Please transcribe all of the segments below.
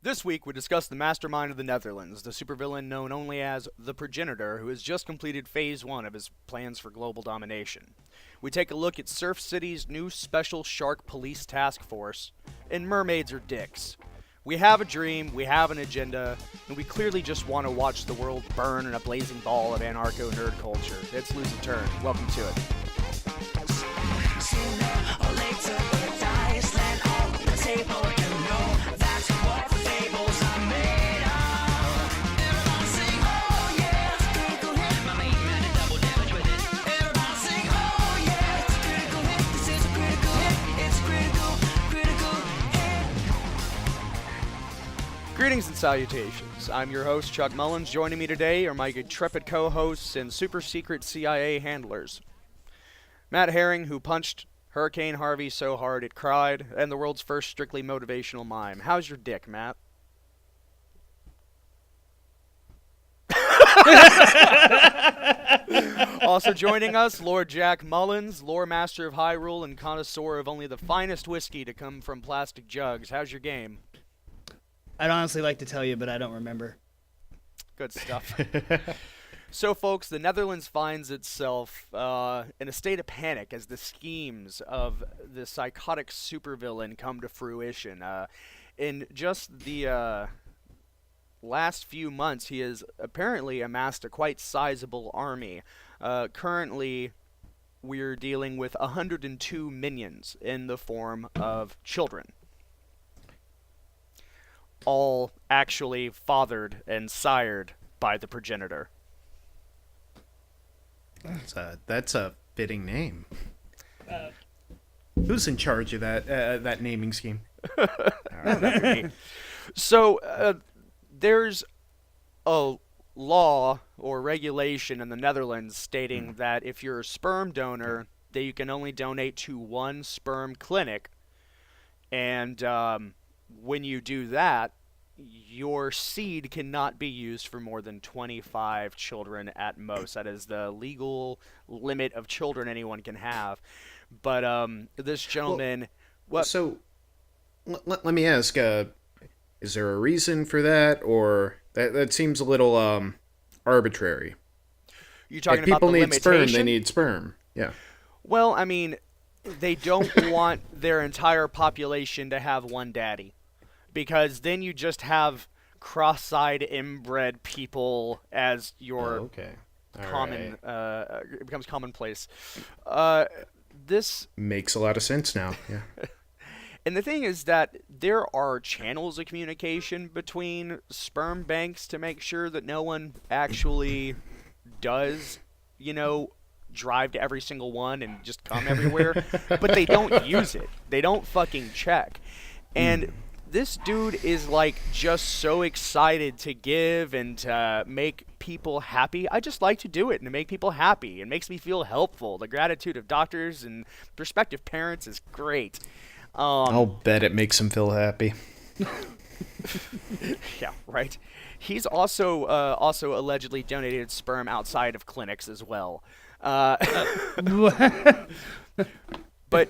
This week, we discuss the mastermind of the Netherlands, the supervillain known only as the Progenitor, who has just completed Phase 1 of his plans for global domination. We take a look at Surf City's new Special Shark Police Task Force, and mermaids are dicks. We have a dream, we have an agenda, and we clearly just want to watch the world burn in a blazing ball of anarcho-nerd culture. It's Lose a Turn. Welcome to it. Sooner or later, the dice land on the table. You know that's what fables are made of. Everybody sing, oh yeah, it's a critical hit. My main man did double damage with it. Everybody sing, oh yeah, it's a critical hit. This is a critical hit. It's a critical hit. Greetings and salutations. I'm your host, Chuck Mullins. Joining me today are my intrepid co-hosts and super secret CIA handlers. Matt Herring, who punched Hurricane Harvey so hard it cried, and the world's first strictly motivational mime. How's your dick, Matt? Also joining us, Lord Jack Mullins, lore master of Hyrule and connoisseur of only the finest whiskey to come from plastic jugs. How's your game? I'd honestly like to tell you, but I don't remember. Good stuff. So, folks, the Netherlands finds itself in a state of panic as the schemes of the psychotic supervillain come to fruition. In just the last few months, he has apparently amassed a quite sizable army. Currently, we're dealing with 102 minions in the form of children, all actually fathered and sired by the Progenitor. That's a fitting name. Who's in charge of that naming scheme? So, there's a law or regulation in the Netherlands stating that if you're a sperm donor, that you can only donate to one sperm clinic, and when you do that, your seed cannot be used for more than 25 children at most. That is the legal limit of children anyone can have. But this gentleman... So, let me ask, is there a reason for that, or that seems a little arbitrary? You're talking if about people the need limitation? sperm, they need sperm. Yeah. Well, I mean, they don't want their entire population to have one daddy, because then you just have cross-eyed inbred people as your common. It becomes commonplace. This makes a lot of sense now. Yeah. And the thing is that there are channels of communication between sperm banks to make sure that no one actually does, drive to every single one and just come everywhere. But they don't use it. They don't fucking check. And this dude is just so excited to give and to make people happy. I just like to do it and to make people happy. It makes me feel helpful. The gratitude of doctors and prospective parents is great. I'll bet it makes him feel happy. Yeah, right. He's also allegedly donated sperm outside of clinics as well. But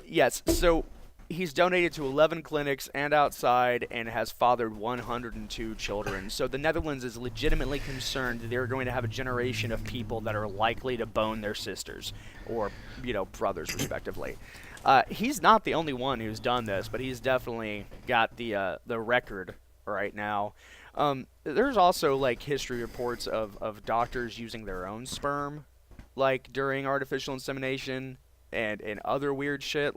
yes, so he's donated to 11 clinics and outside and has fathered 102 children. So the Netherlands is legitimately concerned that they're going to have a generation of people that are likely to bone their sisters or, brothers, respectively. He's not the only one who's done this, but he's definitely got the record right now. There's also history reports of doctors using their own sperm, during artificial insemination and other weird shit.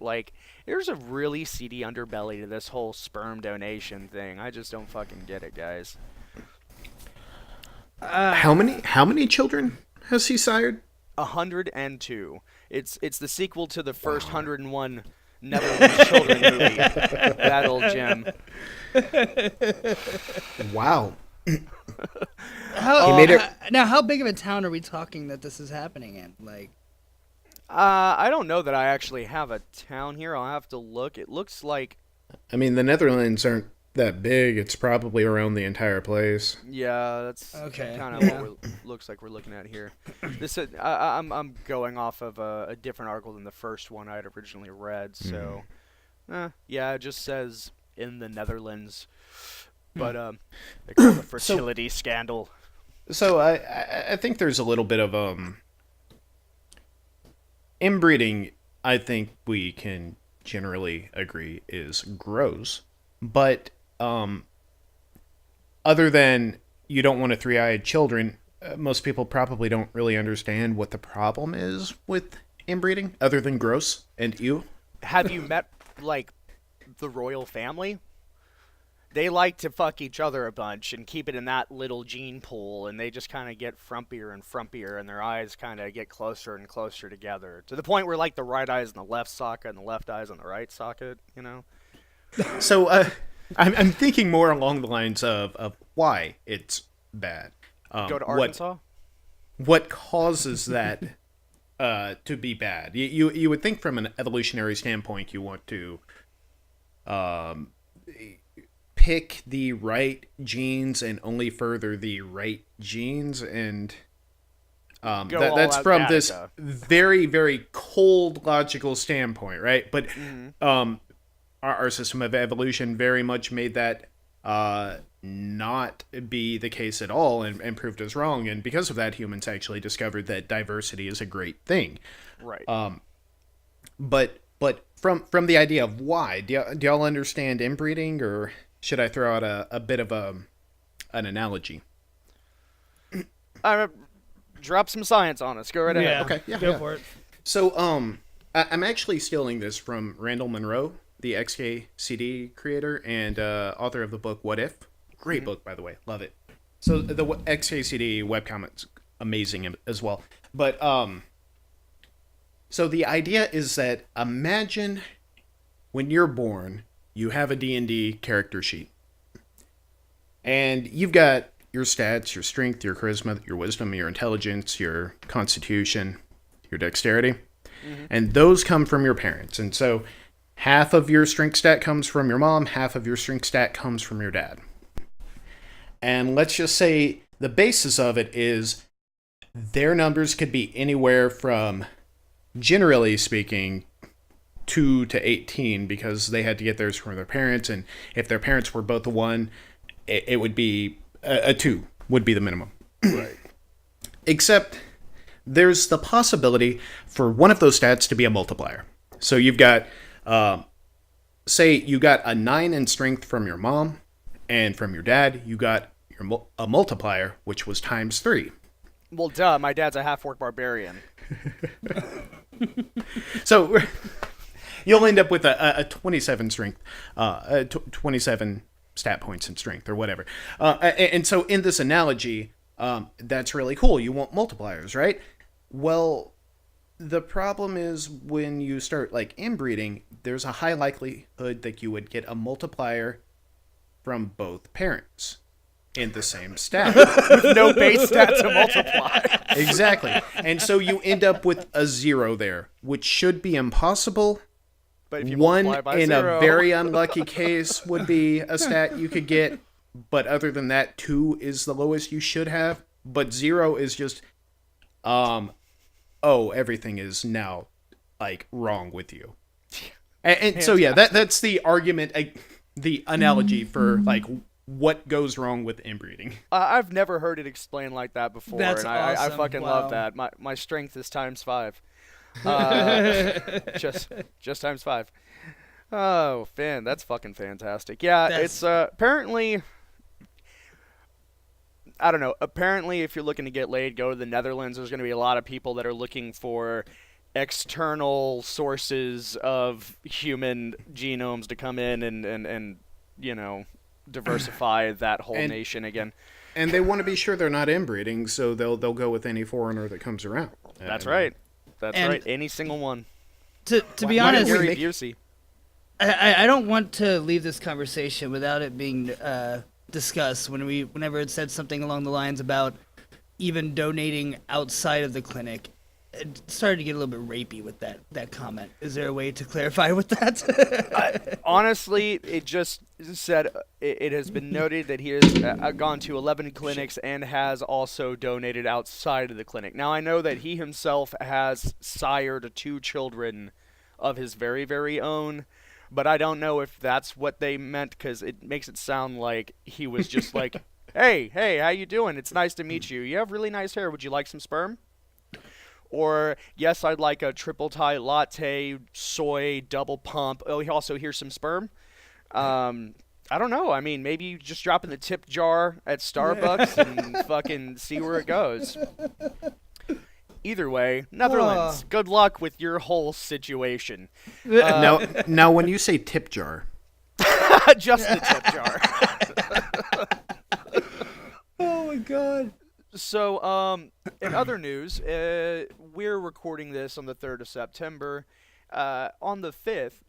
There's a really seedy underbelly to this whole sperm donation thing. I just don't fucking get it, guys. How many children has he sired? 102. It's the sequel to the first 101 Netherlands children movie. That old gem. Wow. How big of a town are we talking that this is happening in? I don't know that I actually have a town here. I'll have to look. It looks like... I mean, the Netherlands aren't that big. It's probably around the entire place. Yeah, that's kind of what looks like we're looking at here. This I'm going off of a different article than the first one I had originally read. So, yeah, it just says in the Netherlands. But they call it the fertility scandal. So I think there's a little bit of inbreeding. I think we can generally agree is gross, but other than you don't want a three-eyed children, most people probably don't really understand what the problem is with inbreeding, other than gross and ew. Have you met, like, the royal family? They like to fuck each other a bunch and keep it in that little gene pool, and they just kind of get frumpier and frumpier, and their eyes kind of get closer and closer together, to the point where, like, the right eye's in the left socket and the left eye's in the right socket, you know? So I'm thinking more along the lines of why it's bad. Go to Arkansas? What causes that to be bad? You would think from an evolutionary standpoint you want to pick the right genes and only further the right genes, and that's from Gattaca. this very, very cold logical standpoint, right? But our system of evolution very much made that not be the case at all, and proved us wrong. And because of that, humans actually discovered that diversity is a great thing. Right. But from the idea of why, do y'all understand inbreeding, or should I throw out a bit of an analogy? Drop some science on us. Go right ahead. Yeah. Okay, yeah, Go yeah. for it. So, I'm actually stealing this from Randall Munroe, the XKCD creator and author of the book What If? Great book, by the way. Love it. So the XKCD webcomic's amazing as well. But so the idea is that imagine when you're born, you have a D&D character sheet. And you've got your stats, your strength, your charisma, your wisdom, your intelligence, your constitution, your dexterity. And those come from your parents. And so half of your strength stat comes from your mom, half of your strength stat comes from your dad. And let's just say the basis of it is their numbers could be anywhere from, generally speaking, 2 to 18, because they had to get theirs from their parents. And if their parents were both a 1, it would be a 2 would be the minimum. Right. Except there's the possibility for one of those stats to be a multiplier. So you've got, say you got a 9 in strength from your mom, and from your dad, you got a multiplier, which was times 3. Well, duh. My dad's a half-orc barbarian. So you'll end up with a 27 strength, 27 stat points in strength, or whatever. And so in this analogy, that's really cool. You want multipliers, right? Well, the problem is when you start like inbreeding, there's a high likelihood that you would get a multiplier from both parents in the same stat. With no base stat to multiply. Exactly. And so you end up with a 0 there, which should be impossible. But if you 1 multiply by in 0, a very unlucky case would be a stat you could get. But other than that, 2 is the lowest you should have. But 0 is just, everything is now like wrong with you. And so yeah, that's the argument, the analogy for like what goes wrong with inbreeding. I've never heard it explained like that before, That's and I awesome. fucking Wow. love that. My strength is times 5. Just times 5. Oh, Finn, that's fucking fantastic. Yeah, it's apparently, I don't know. Apparently, if you're looking to get laid, go to the Netherlands. There's going to be a lot of people that are looking for external sources of human genomes to come in and you know, diversify that whole nation again. And they want to be sure they're not inbreeding, so they'll go with any foreigner that comes around. That's right. That's And- right. Any single one. To be why don't honest, we Gary make- Busey. I don't want to leave this conversation without it being discussed. Whenever it said something along the lines about even donating outside of the clinic, it started to get a little bit rapey with that comment. Is there a way to clarify with that? Honestly, it just said it has been noted that he has gone to 11 clinics and has also donated outside of the clinic. Now, I know that he himself has sired 2 children of his very, very own, but I don't know if that's what they meant because it makes it sound like he was just like, hey, how you doing? It's nice to meet you. You have really nice hair. Would you like some sperm? Or, yes, I'd like a triple Thai latte, soy, double pump. Oh, also, here's some sperm. I don't know. I mean, maybe you just drop in the tip jar at Starbucks and fucking see where it goes. Either way, Netherlands, good luck with your whole situation. Now, when you say tip jar, Just the tip jar. Oh my god. So, in other news, we're recording this on the 3rd of September. On the 5th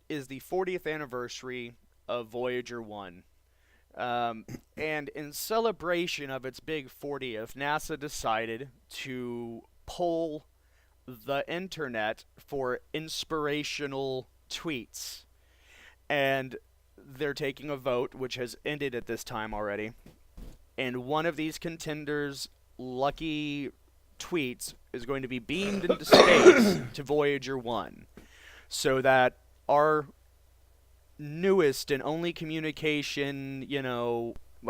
is the 40th anniversary of Voyager 1. And in celebration of its big 40th, NASA decided to poll the internet for inspirational tweets. And they're taking a vote, which has ended at this time already. And one of these contenders' lucky tweets is going to be beamed into space to Voyager 1. So that our newest and only communication,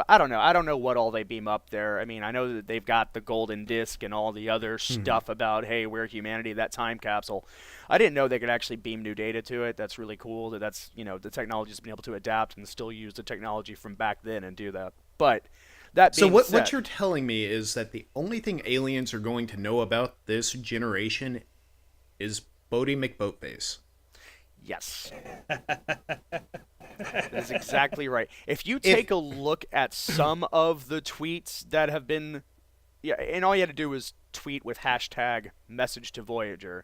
I don't know what all they beam up there. I mean, I know that they've got the golden disc and all the other stuff about, hey, we're humanity, that time capsule. I didn't know they could actually beam new data to it. That's really cool that's, the technology's been able to adapt and still use the technology from back then and do that. But that being so said, what you're telling me is that the only thing aliens are going to know about this generation is Bodie McBoatface. Yes. That's exactly right. If you take a look at some of the tweets that have been... Yeah, and all you had to do was tweet with hashtag message to Voyager.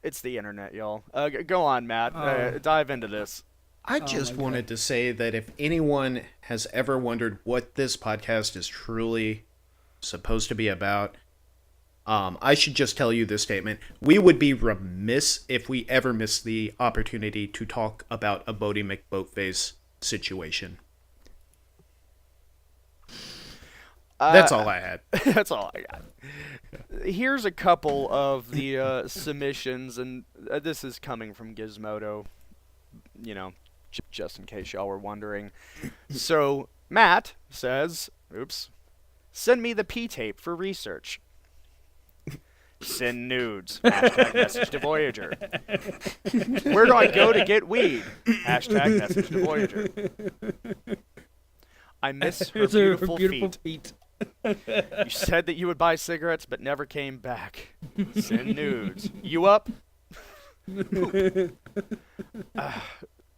It's the internet, y'all. Go on, Matt. Dive into this. I just wanted to say that if anyone has ever wondered what this podcast is truly supposed to be about, I should just tell you this statement. We would be remiss if we ever missed the opportunity to talk about a Bodie McBoatface situation. That's all I had. That's all I got. Here's a couple of the submissions, and this is coming from Gizmodo, just in case y'all were wondering. So, Matt says, send me the P-tape for research. Send nudes. Hashtag message to Voyager. Where do I go to get weed? Hashtag message to Voyager. I miss her beautiful feet. You said that you would buy cigarettes, but never came back. Send nudes. You up?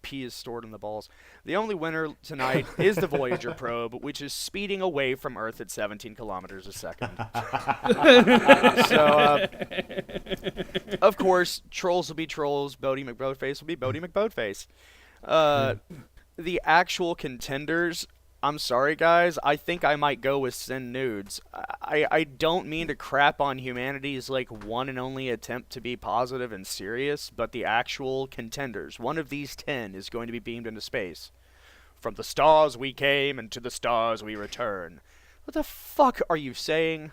Pee is stored in the balls. The only winner tonight is the Voyager probe, which is speeding away from Earth at 17 kilometers a second. So, of course, trolls will be trolls. Bodie McBoatface will be Bodie McBoatface. The actual contenders... I'm sorry, guys. I think I might go with send nudes. I don't mean to crap on humanity's one and only attempt to be positive and serious, but the actual contenders, one of these 10 is going to be beamed into space. From the stars we came and to the stars we return. What the fuck are you saying?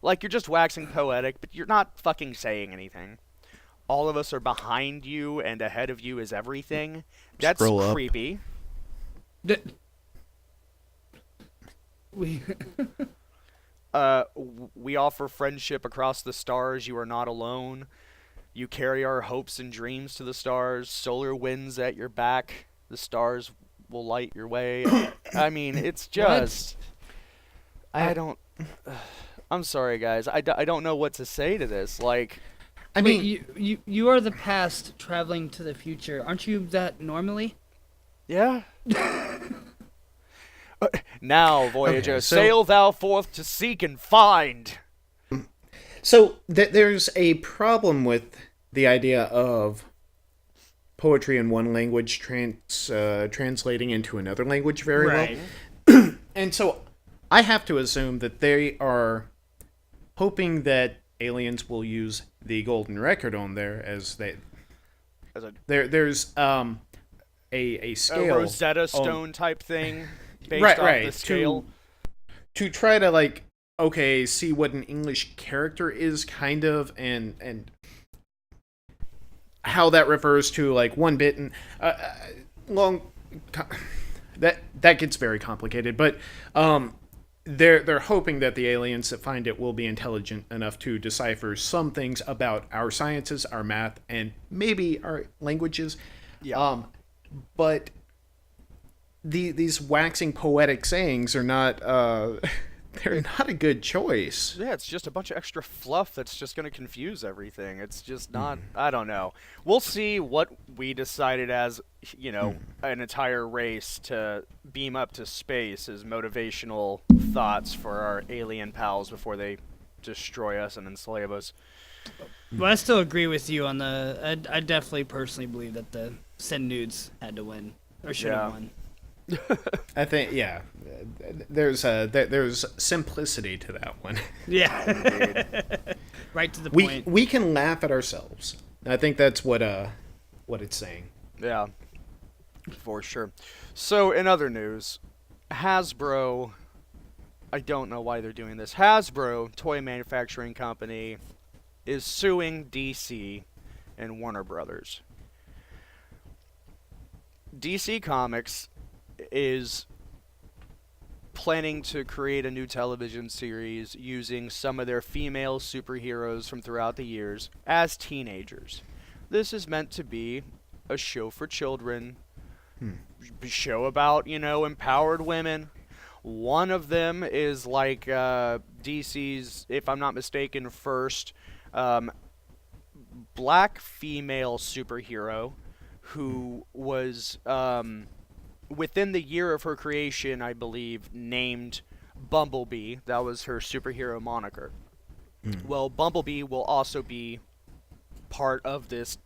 You're just waxing poetic, but you're not fucking saying anything. All of us are behind you and ahead of you is everything. That's creepy. We offer friendship across the stars. You are not alone. You carry our hopes and dreams to the stars. Solar winds at your back. The stars will light your way. I mean, it's just... I don't... I'm sorry, guys. I don't know what to say to this. I mean... Wait, you are the past traveling to the future. Aren't you that normally? Yeah. Now, Voyager, sail thou forth to seek and find. So, there's a problem with the idea of poetry in one language translating into another language very well. And so, I have to assume that they are hoping that aliens will use the golden record on there there's a scale. A Rosetta Stone type thing. Based off the scale. To try to see what an English character is, kind of, and how that refers to like one bit and long. That gets very complicated, but they're hoping that the aliens that find it will be intelligent enough to decipher some things about our sciences, our math, and maybe our languages. Yeah. But these waxing poetic sayings are not they're not a good choice. Yeah, it's just a bunch of extra fluff that's just going to confuse everything. It's just not, I don't know. We'll see what we decided as, an entire race to beam up to space as motivational thoughts for our alien pals before they destroy us and enslave us. Well, I still agree with you on the. I definitely personally believe that the send nudes had to win or should have won. I think there's simplicity to that one. Yeah, right to the point. We can laugh at ourselves. I think that's what it's saying. Yeah, for sure. So in other news, Hasbro, I don't know why they're doing this. Hasbro, toy manufacturing company, is suing DC and Warner Brothers. DC Comics is planning to create a new television series using some of their female superheroes from throughout the years as teenagers. This is meant to be a show for children, show about, empowered women. One of them is like DC's, if I'm not mistaken, first black female superhero who was within the year of her creation, I believe, named Bumblebee. That was her superhero moniker. Well, Bumblebee will also be part of this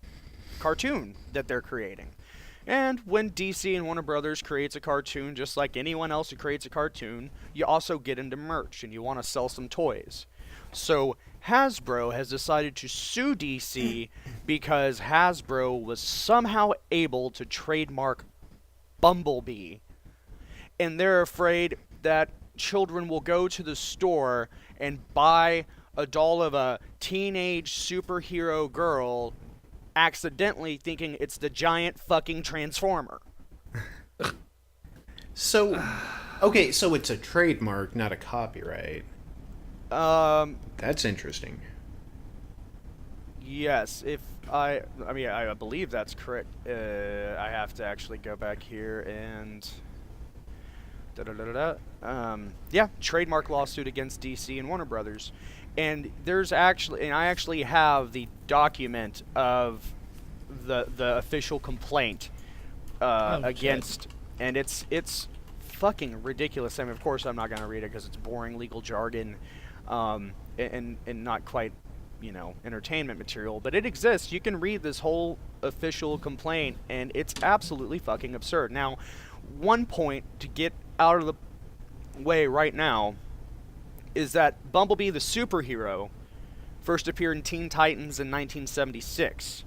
cartoon that they're creating. And when DC and Warner Brothers creates a cartoon, just like anyone else who creates a cartoon, you also get into merch and you want to sell some toys. So Hasbro has decided to sue DC because Hasbro was somehow able to trademark Bumblebee. And they're afraid that children will go to the store and buy a doll of a teenage superhero girl accidentally thinking it's the giant fucking Transformer. So, okay, so it's a trademark, not a copyright. That's interesting. Yes, if I believe that's correct. I have to actually go back here and trademark lawsuit against DC and Warner Brothers. And I actually have the document of the official complaint against, and it's fucking ridiculous. I mean, of course, I'm not gonna read it because it's boring legal jargon, and not quite, entertainment material. But it exists. You can read this whole official complaint, and it's absolutely fucking absurd. Now, one point to get out of the way right now is that Bumblebee the superhero first appeared in Teen Titans in 1976.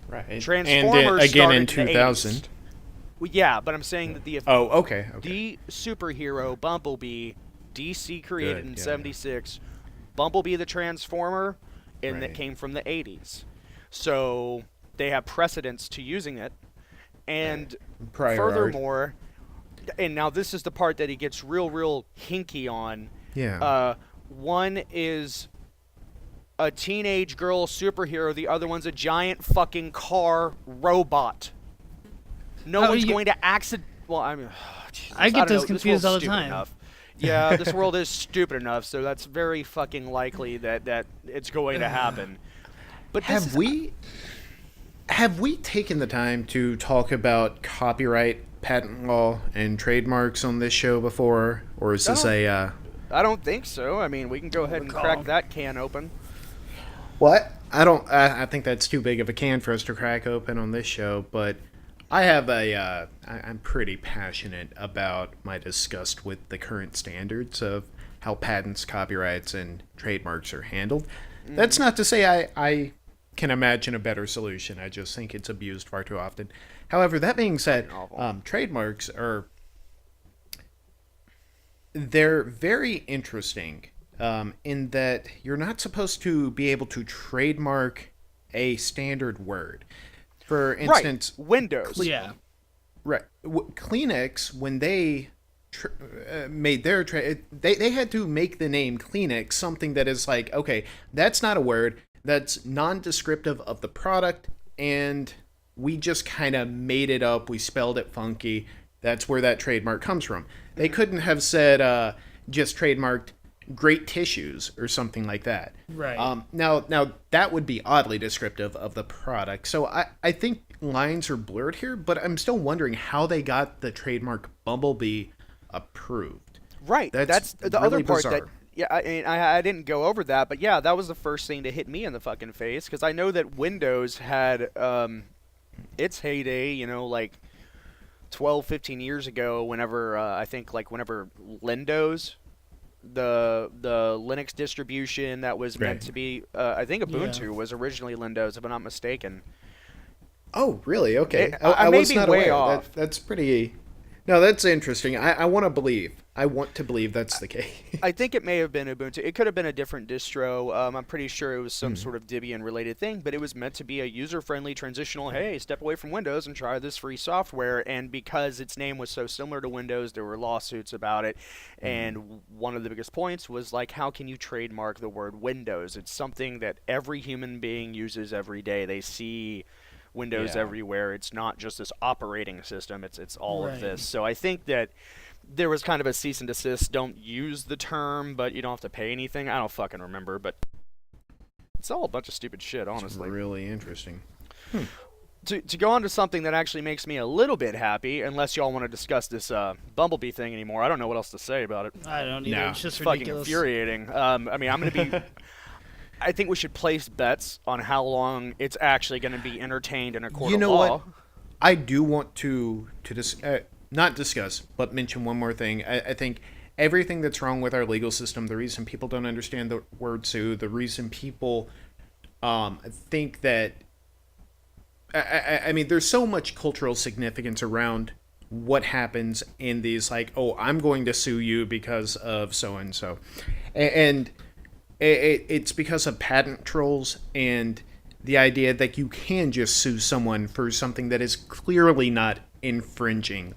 Right. Transformers and again started in 2000. Well, yeah, but I'm saying that the okay. the superhero Bumblebee DC created in yeah. 76, Bumblebee the Transformer, and that Right. came from the 80s. So they have precedence to using it. And Prior art. furthermore, and now this is the part that he gets real hinky on. Yeah. One is a teenage girl superhero. The other one's a giant fucking car robot. No one's going to accident. Well, I mean, Jesus, I get don't those know. confused This all world's the stupid time. enough. Yeah, this world is stupid enough, so that's very fucking likely that it's going to happen. But this Have we taken the time to talk about copyright, patent law, and trademarks on this show before, or is this I don't think so. I mean, we can go ahead and crack that can open. What? I think that's too big of a can for us to crack open on this show, but I have I'm pretty passionate about my disgust with the current standards of how patents, copyrights, and trademarks are handled. That's not to say I can imagine a better solution. I just think it's abused far too often. However, that being said, trademarks they're very interesting in that you're not supposed to be able to trademark a standard word. For instance, Right. Windows. Yeah. right, Kleenex, when they made their they had to make the name Kleenex something that is like, okay, that's not a word, that's non-descriptive of the product, and we just kind of made it up, we spelled it funky. That's where that trademark comes from. They couldn't have said just trademarked great tissues or something like that. Right. Now that would be oddly descriptive of the product. So I think lines are blurred here, but I'm still wondering how they got the trademark Bumblebee approved. Right. That's the really other part bizarre. that. Yeah, I mean, I didn't go over that, but yeah, that was the first thing to hit me in the fucking face, because I know that Windows had its heyday, like 12, 15 years ago, whenever I think whenever Lindows, the Linux distribution that was meant Right. to be, I think Ubuntu Yeah. was originally Lindows, if I'm not mistaken. Oh, really? Okay. I may was be not way aware. off. That's pretty. No, that's interesting. I want to believe. I want to believe that's the case. I think it may have been Ubuntu. It could have been a different distro. I'm pretty sure it was some sort of Debian-related thing, but it was meant to be a user-friendly transitional, hey, step away from Windows and try this free software. And because its name was so similar to Windows, there were lawsuits about it. And one of the biggest points was, how can you trademark the word Windows? It's something that every human being uses every day. They see Windows Yeah. everywhere. It's not just this operating system. It's all of Right. this. So I think that there was kind of a cease and desist. Don't use the term, but you don't have to pay anything. I don't fucking remember, but it's all a bunch of stupid shit, It's honestly. really interesting. To go on to something that actually makes me a little bit happy, unless y'all want to discuss this Bumblebee thing anymore, I don't know what else to say about it. I don't either. No. It's just It's fucking ridiculous. infuriating. I mean, I'm going to be... I think we should place bets on how long it's actually going to be entertained in a court You of know law. what? I do want to not discuss, but mention one more thing. I think everything that's wrong with our legal system, the reason people don't understand the word sue, the reason people think that, I mean, there's so much cultural significance around what happens in these, oh, I'm going to sue you because of so-and-so. And it's because of patent trolls and the idea that you can just sue someone for something that is clearly not infringing.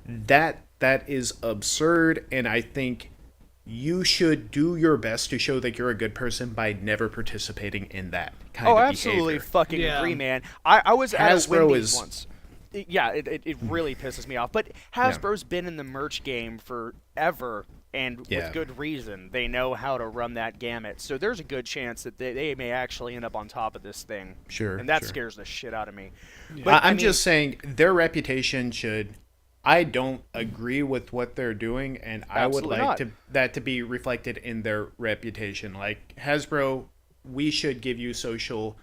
That is absurd, and I think you should do your best to show that you're a good person by never participating in that kind Oh, of absolutely behavior. fucking Yeah. agree, man. I was at a Hasbro Wendy's is- once. It really pisses me off. But Hasbro's been in the merch game forever, and Yeah. with good reason. They know how to run that gamut. So there's a good chance that they may actually end up on top of this thing. Sure, And that sure. scares the shit out of me. I'm just saying their reputation should. I don't agree with what they're doing, and I would Absolutely like not. that to be reflected in their reputation. Like Hasbro, we should give you social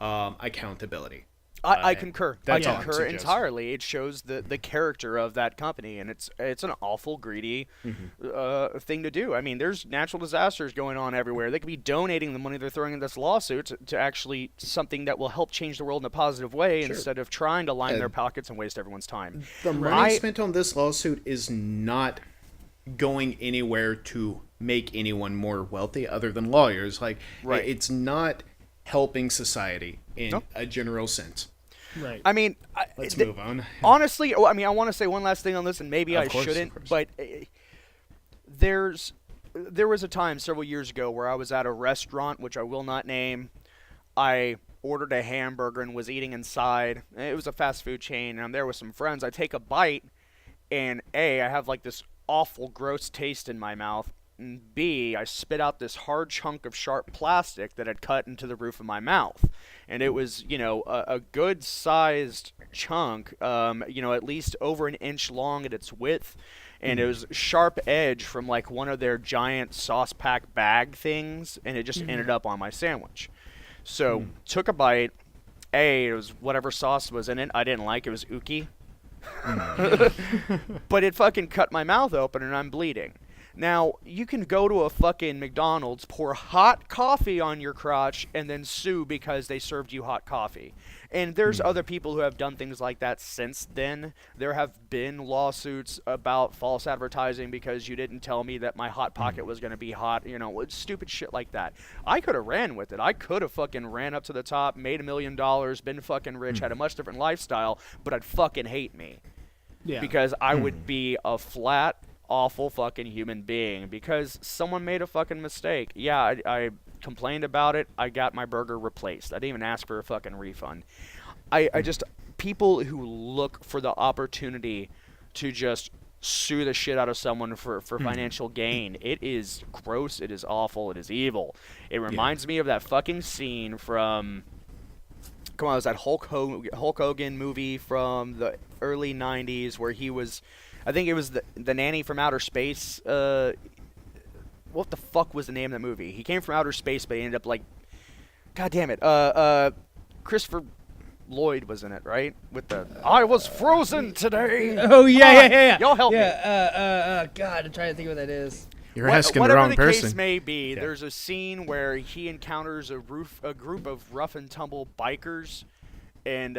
accountability. I concur. I that's all I'm concur suggesting. entirely. It shows the character of that company, and it's an awful greedy thing to do. I mean, there's natural disasters going on everywhere. They could be donating the money they're throwing in this lawsuit to actually something that will help change the world in a positive way instead of trying to line their pockets and waste everyone's time. The money I- spent on this lawsuit is not going anywhere to make anyone more wealthy other than lawyers. Right. It's not helping society in Nope. a general sense. Right. I mean, Let's move on. honestly, I mean, I want to say one last thing on this, and maybe Of I course, of shouldn't, course. but there was a time several years ago where I was at a restaurant, which I will not name. I ordered a hamburger and was eating inside. It was a fast food chain, and I'm there with some friends. I take a bite, and I have this awful, gross taste in my mouth. And B, I spit out this hard chunk of sharp plastic that had cut into the roof of my mouth. And it was, a good-sized chunk, at least over an inch long at its width. And it was sharp edge from, one of their giant sauce pack bag things, and it just ended up on my sandwich. So, took a bite. It was whatever sauce was in it. I didn't like it. It was ooky. But it fucking cut my mouth open, and I'm bleeding. Now, you can go to a fucking McDonald's, pour hot coffee on your crotch, and then sue because they served you hot coffee. And there's other people who have done things like that since then. There have been lawsuits about false advertising because you didn't tell me that my Hot Pocket was going to be hot, stupid shit like that. I could have ran with it. I could have fucking ran up to the top, made $1 million, been fucking rich, had a much different lifestyle, but I'd fucking hate me. Yeah. Because I would be a flat, awful fucking human being because someone made a fucking mistake. Yeah, I complained about it. I got my burger replaced. I didn't even ask for a fucking refund. I just, people who look for the opportunity to just sue the shit out of someone for financial gain, it is gross, it is awful, it is evil. It reminds me of that fucking scene from, come on, it was that Hulk Hogan movie from the early 90s where he was, I think it was the nanny from outer space. What the fuck was the name of that movie? He came from outer space, but he ended up like, god damn it, Christopher Lloyd was in it, right? With the I was frozen today. Oh yeah. Y'all help me. God, I'm trying to think what that is. You're asking the whatever wrong the person. case may be, there's a scene where he encounters a group of rough and tumble bikers, and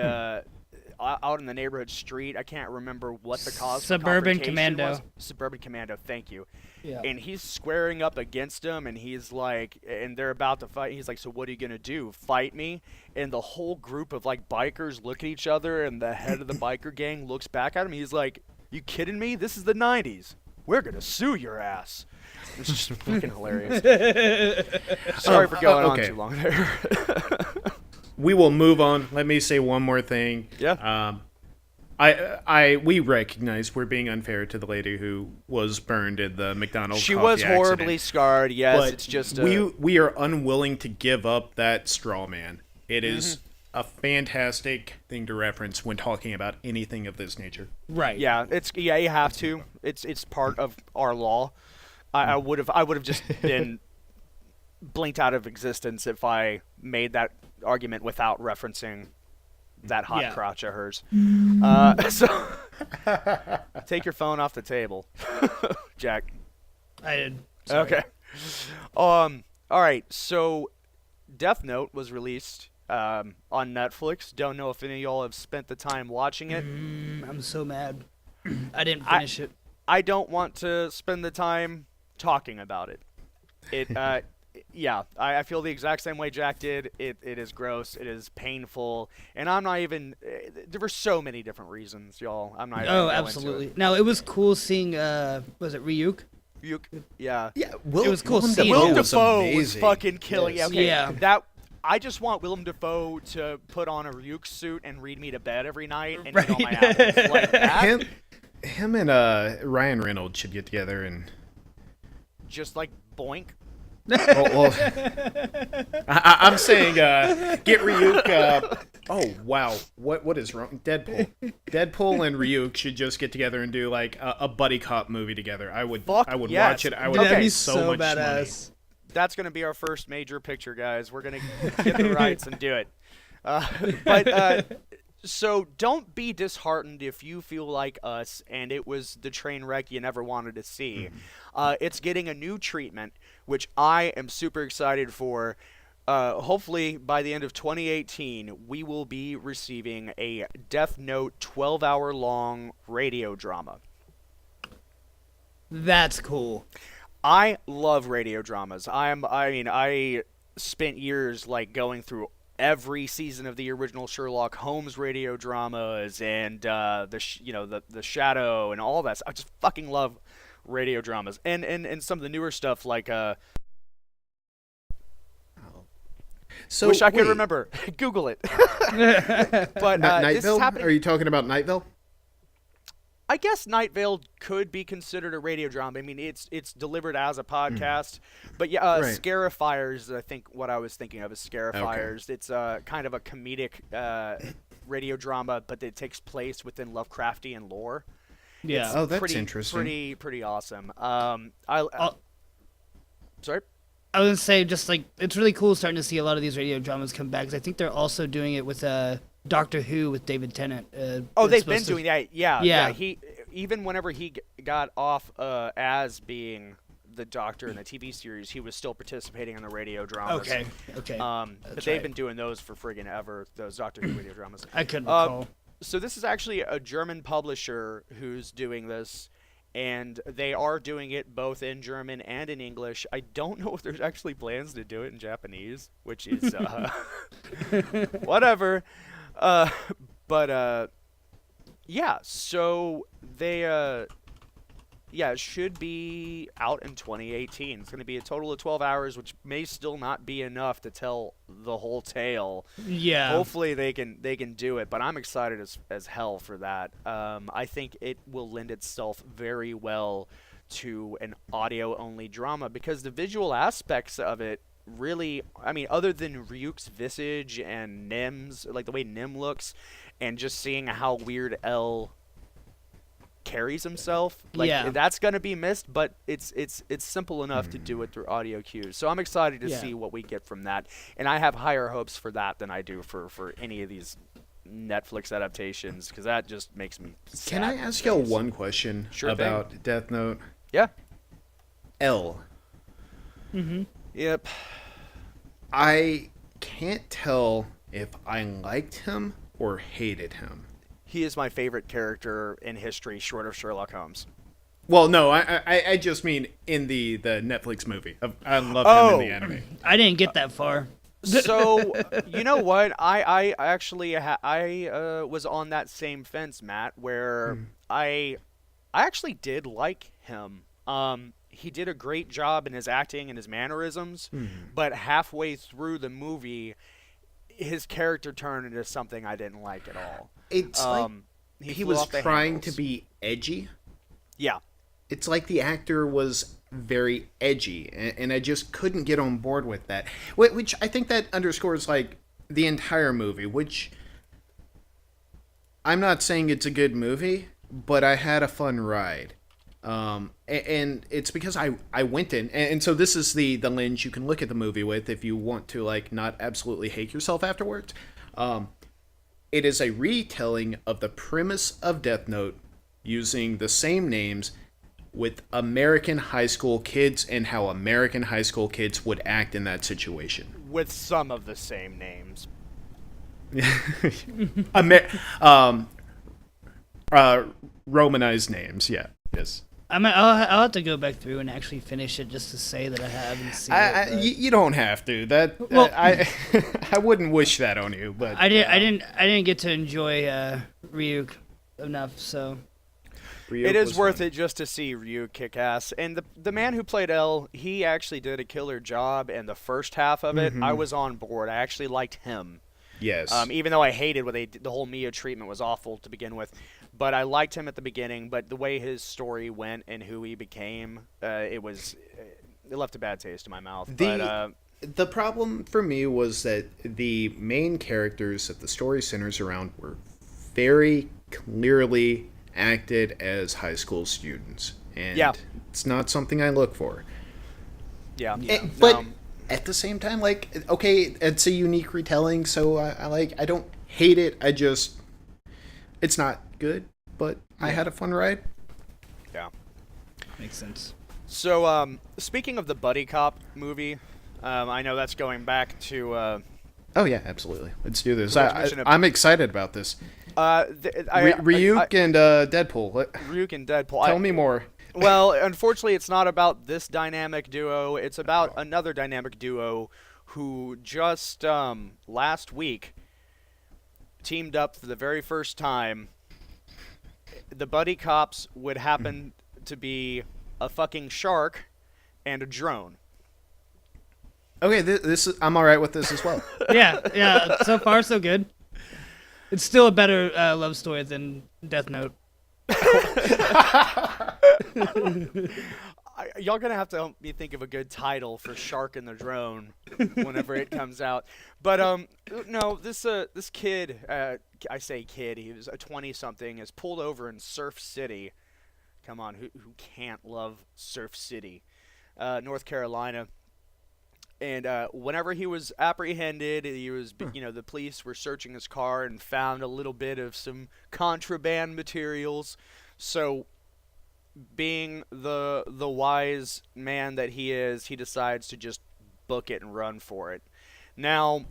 out in the neighborhood street. I can't remember what the cause. Suburban confrontation Commando. was. Suburban Commando. Thank you. Yeah. And he's squaring up against him, and he's like, and they're about to fight. He's like, so what are you gonna do? Fight me? And the whole group of like bikers look at each other, and the head of the biker gang looks back at him. He's like, you kidding me? This is the 90s. We're gonna sue your ass. It's just fucking hilarious. Sorry for going on too long there. We will move on. Let me say one more thing. Yeah. We recognize we're being unfair to the lady who was burned in the McDonald's. She coffee was horribly accident. scarred. Yes, But it's just we are unwilling to give up that straw man. It is a fantastic thing to reference when talking about anything of this nature. Right. Yeah, you have to. It's part of our law. I would have just been blinked out of existence if I made that argument without referencing that hot crotch of hers. So take your phone off the table, Jack. I did. Sorry. Okay. All right. So Death Note was released on Netflix. Don't know if any of y'all have spent the time watching it. I'm so mad. I didn't finish it. I don't want to spend the time talking about it. Yeah, I feel the exact same way Jack did. It is gross. It is painful. And I'm not even... there were so many different reasons, y'all. I'm not even Oh, going absolutely. into it. Now, it was cool seeing... was it Ryuk? Yeah. Yeah, It was cool seeing Willem him. Dafoe was fucking killing. Yes. Okay, Yeah. I just want Willem Dafoe to put on a Ryuk suit and read me to bed every night and Right. eat all my apples. Like that. Him and Ryan Reynolds should get together and... Just like boink. well, I'm saying get Ryuk. Oh wow, what is wrong? Deadpool and Ryuk should just get together and do like a buddy cop movie together. I would Fuck yes. yes. Watch it. I would That'd pay be so much badass. That's going to be our first major picture, guys. We're going to get the rights and do it. So don't be disheartened if you feel like us and it was the train wreck you never wanted to see. It's getting a new treatment, which I am super excited for. Hopefully, by the end of 2018, we will be receiving a Death Note 12-hour-long radio drama. That's cool. I love radio dramas. I spent years like going through every season of the original Sherlock Holmes radio dramas and the Shadow and all that. I just fucking love radio dramas and some of the newer stuff like So wish I could wait, remember. Google it. But Night this is Vale? happening. Are you talking about Night Vale? I guess Night Vale could be considered a radio drama. I mean, it's delivered as a podcast, but yeah, Right. Scarifiers. I think what I was thinking of is Scarifiers. It's kind of a comedic radio drama, but it takes place within Lovecraftian lore. Yeah. Oh, that's pretty, interesting. Pretty awesome. Sorry. I was gonna say, just like, it's really cool starting to see a lot of these radio dramas come back. 'Cause I think they're also doing it with Doctor Who with David Tennant. Oh, it's they've been supposed to- doing that. Yeah. Yeah. He even whenever he got off as being the Doctor in the TV series, he was still participating in the radio dramas. Okay. But they've been doing those for friggin' ever, those Doctor Who radio dramas. I couldn't recall. So this is actually a German publisher who's doing this, and they are doing it both in German and in English. I don't know if there's actually plans to do it in Japanese, which is whatever. Yeah, so they it should be out in 2018. It's going to be a total of 12 hours, which may still not be enough to tell the whole tale. Yeah. Hopefully they can do it, but I'm excited as hell for that. I think it will lend itself very well to an audio-only drama because the visual aspects of it really, I mean, other than Ryuk's visage and Nim's, like the way Nim looks, and just seeing how weird L carries himself, like that's gonna be missed, but it's simple enough to do it through audio cues. So I'm excited to see what we get from that, and I have higher hopes for that than I do for any of these Netflix adaptations, because that just makes me sad. Can I ask you one question about Death Note? Yeah. L. Yep. I can't tell if I liked him or hated him. He is my favorite character in history, short of Sherlock Holmes. Well, no, I just mean in the Netflix movie. I love him in the anime. I didn't get that far. So, you know what? I actually was on that same fence, Matt, where I actually did like him. He did a great job in his acting and his mannerisms, but halfway through the movie, his character turned into something I didn't like at all. It's like he was trying to be edgy. Yeah. It's like the actor was very edgy, and I just couldn't get on board with that. Which I think that underscores, like, the entire movie, which I'm not saying it's a good movie, but I had a fun ride. And it's because I went in, and so this is the lens you can look at the movie with if you want to, like, not absolutely hate yourself afterwards. It is a retelling of the premise of Death Note using the same names with American high school kids and how American high school kids would act in that situation. With some of the same names. Romanized names, yeah. Yes. I'll have to go back through and actually finish it just to say that I have and see it. You don't have to. I wouldn't wish that on you, but I didn't get to enjoy Ryuk enough, so Ryuk it is was worth fun. it just to see Ryuk kick ass. And the man who played L, he actually did a killer job in the first half of it. I was on board. I actually liked him. Yes. Even though I hated what they did, the whole Mia treatment was awful to begin with. But I liked him at the beginning, but the way his story went and who he became, it left a bad taste in my mouth. The problem for me was that the main characters that the story centers around were very clearly acted as high school students. And it's not something I look for. Yeah. But at the same time, like, okay, it's a unique retelling, so I don't hate it. It's not good, but I had a fun ride. Yeah. makes sense. So, speaking of the buddy cop movie, I know that's going back to. Oh yeah, absolutely. Let's do this. I'm excited about this. Ryuk and Deadpool. Ryuk and Deadpool. Tell me more. Well, unfortunately, it's not about this dynamic duo. It's about another dynamic duo who just last week teamed up for the very first time. The buddy cops would happen to be a fucking shark and a drone. Okay, this is, I'm all right with this as well. Yeah. So far, so good. It's still a better love story than Death Note. Y'all gonna have to help me think of a good title for Shark and the Drone whenever it comes out. But no, this kid, I say kid, he was a 20-something, is pulled over in Surf City. Come on, who can't love Surf City, North Carolina? And whenever he was apprehended, he was, the police were searching his car and found a little bit of some contraband materials. So being the wise man that he is, he decides to just book it and run for it. Now,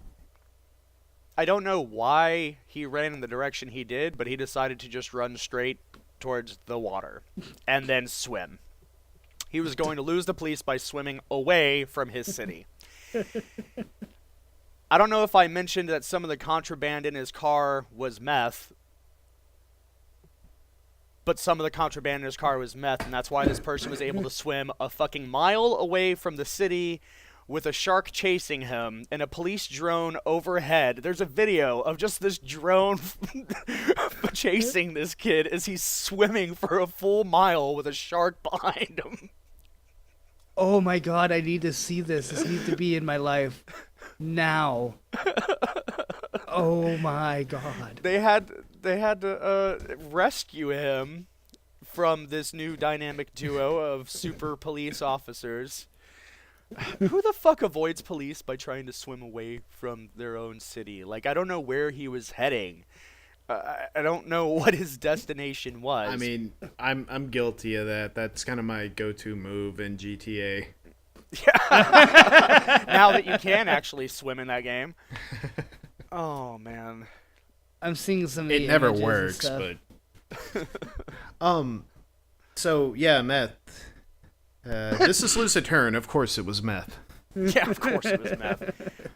I don't know why he ran in the direction he did, but he decided to just run straight towards the water and then swim. He was going to lose the police by swimming away from his city. I don't know if I mentioned that some of the contraband in his car was meth, but some of the contraband in his car was meth, and that's why this person was able to swim a fucking mile away from the city with a shark chasing him and a police drone overhead. There's a video of just this drone chasing this kid as he's swimming for a full mile with a shark behind him. Oh my god, I need to see this. This needs to be in my life now. Oh my god. They had to rescue him from this new dynamic duo of super police officers. Who the fuck avoids police by trying to swim away from their own city? Like, I don't know where he was heading. I don't know what his destination was. I mean, I'm guilty of that. That's kind of my go-to move in GTA. Yeah. Now that you can actually swim in that game. Oh man. I'm seeing some of It the never images and works, stuff. but so yeah, meth. This is Lucid Turn. Of course, it was meth. Yeah, of course it was meth.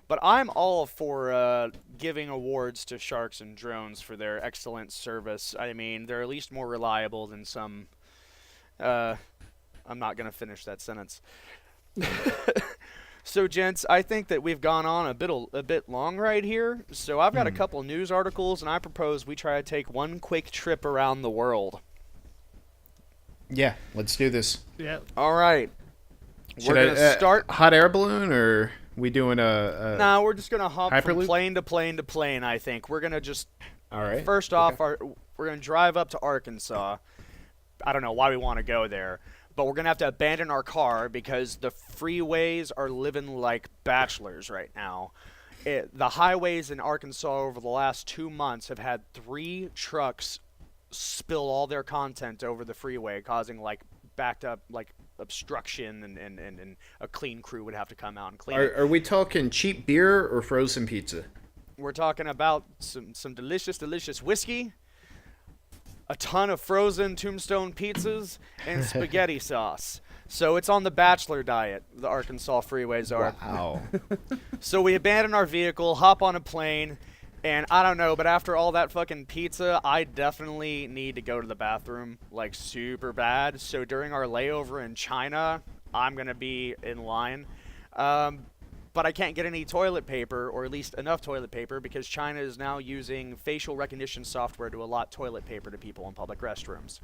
But I'm all for giving awards to sharks and drones for their excellent service. I mean, they're at least more reliable than some. I'm not gonna finish that sentence. So, gents, I think that we've gone on a bit long right here. So I've got a couple news articles, and I propose we try to take one quick trip around the world. Yeah, let's do this. Yep. All right. Should We're gonna start. hot air balloon, or we doing a No, we're just gonna hop from Hyperloop? plane to plane to plane. I think we're gonna just all right. first off, we're gonna drive up to Arkansas. I don't know why we want to go there, but we're gonna have to abandon our car because the freeways are living like bachelors right now. The highways in Arkansas over the last 2 months have had 3 trucks spill all their content over the freeway, causing like backed up like obstruction, and a clean crew would have to come out and clean it. Are we talking cheap beer or frozen pizza? We're talking about some delicious whiskey, a ton of frozen Tombstone pizzas, and spaghetti sauce. So it's on the bachelor diet, the Arkansas freeways are. Wow. So we abandon our vehicle, hop on a plane, and I don't know, but after all that fucking pizza, I definitely need to go to the bathroom, like, super bad. So during our layover in China, I'm going to be in line. But I can't get any toilet paper, or at least enough toilet paper, because China is now using facial recognition software to allot toilet paper to people in public restrooms.